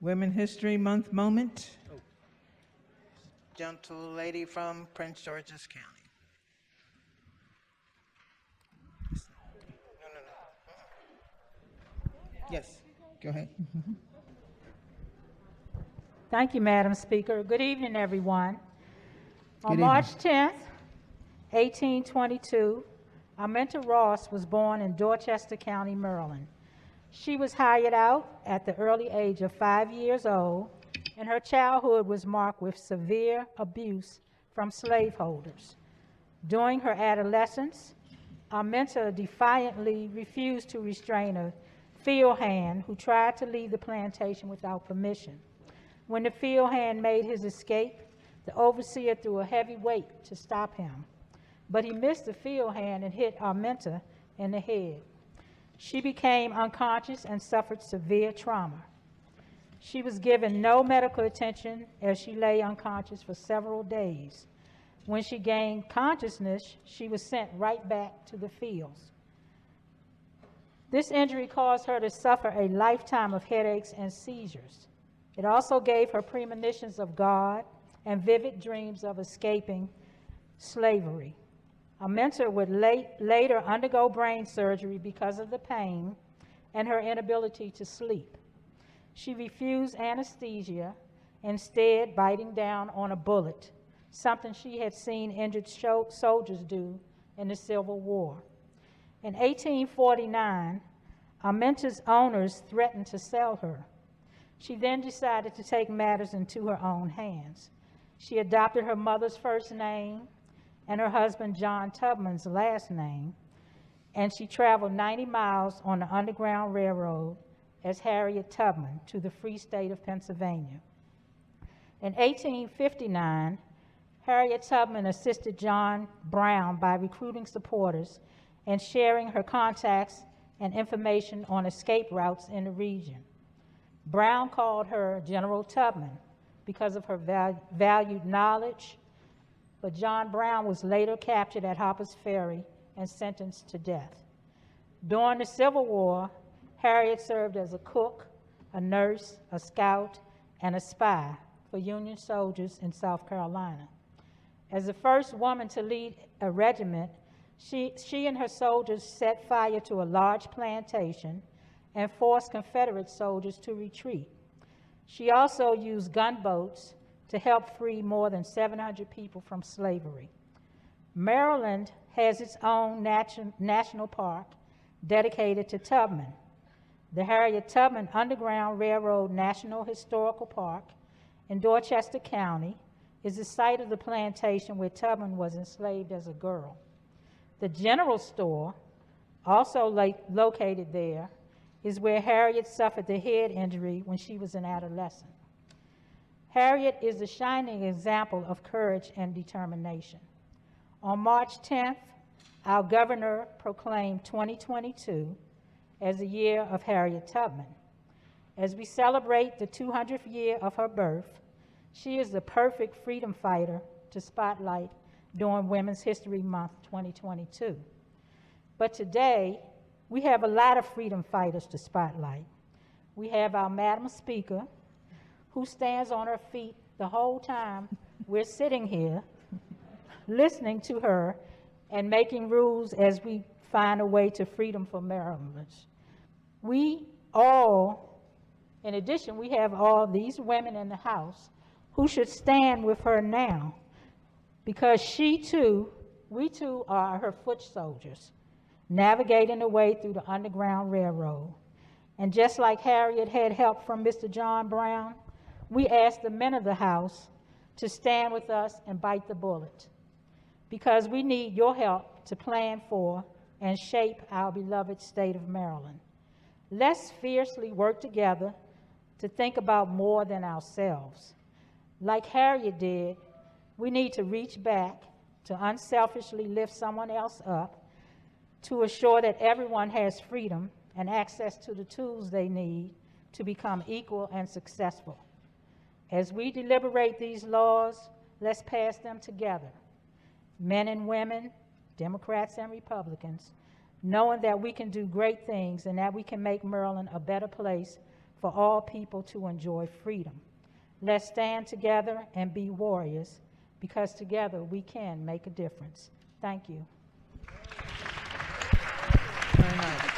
Women History Month moment. Gentle lady from Prince George's County. No, no, no. Yes, go ahead. Thank you, Madam Speaker. Good evening, everyone. Good On evening. March 10th, 1822, Arminta Ross was born in Dorchester County, Maryland. She was hired out at the early age of 5 years old, and her childhood was marked with severe abuse from slaveholders. During her adolescence, Arminta defiantly refused to restrain a field hand who tried to leave the plantation without permission. When the field hand made his escape, the overseer threw a heavy weight to stop him, but he missed the field hand and hit Arminta in the head. She became unconscious and suffered severe trauma. She was given no medical attention as she lay unconscious for several days. When she gained consciousness, she was sent right back to the fields. This injury caused her to suffer a lifetime of headaches and seizures. It also gave her premonitions of God and vivid dreams of escaping slavery. Arminta would later undergo brain surgery because of the pain and her inability to sleep. She refused anesthesia, instead biting down on a bullet, something she had seen injured soldiers do in the Civil War. In 1849, Arminta's owners threatened to sell her. She then decided to take matters into her own hands. She adopted her mother's first name and her husband John Tubman's last name, and she traveled 90 miles on the Underground Railroad as Harriet Tubman to the free state of Pennsylvania. In 1859, Harriet Tubman assisted John Brown by recruiting supporters and sharing her contacts and information on escape routes in the region. Brown called her General Tubman because of her valued knowledge, but John Brown was later captured at Harper's Ferry and sentenced to death. During the Civil War, Harriet served as a cook, a nurse, a scout, and a spy for Union soldiers in South Carolina. As the first woman to lead a regiment, she and her soldiers set fire to a large plantation and forced Confederate soldiers to retreat. She also used gunboats to help free more than 700 people from slavery. Maryland has its own national park dedicated to Tubman. The Harriet Tubman Underground Railroad National Historical Park in Dorchester County is the site of the plantation where Tubman was enslaved as a girl. The general store, also located there, is where Harriet suffered the head injury when she was an adolescent. Harriet is a shining example of courage and determination. On March 10th, our governor proclaimed 2022 as the year of Harriet Tubman. As we celebrate the 200th year of her birth, she is the perfect freedom fighter to spotlight during Women's History Month 2022. But today, we have a lot of freedom fighters to spotlight. We have our Madam Speaker, who stands on her feet the whole time we're sitting here, listening to her and making rules as we find a way to freedom for Marylanders. We all, in addition, we have all these women in the House who should stand with her now, because she too, we too are her foot soldiers, navigating the way through the Underground Railroad. And just like Harriet had help from Mr. John Brown, we ask the men of the House to stand with us and bite the bullet, because we need your help to plan for and shape our beloved state of Maryland. Let's fiercely work together to think about more than ourselves. Like Harriet did, we need to reach back to unselfishly lift someone else up, to assure that everyone has freedom and access to the tools they need to become equal and successful. As we deliberate these laws, let's pass them together, men and women, Democrats and Republicans, knowing that we can do great things and that we can make Maryland a better place for all people to enjoy freedom. Let's stand together and be warriors, because together we can make a difference. Thank you. Very nice.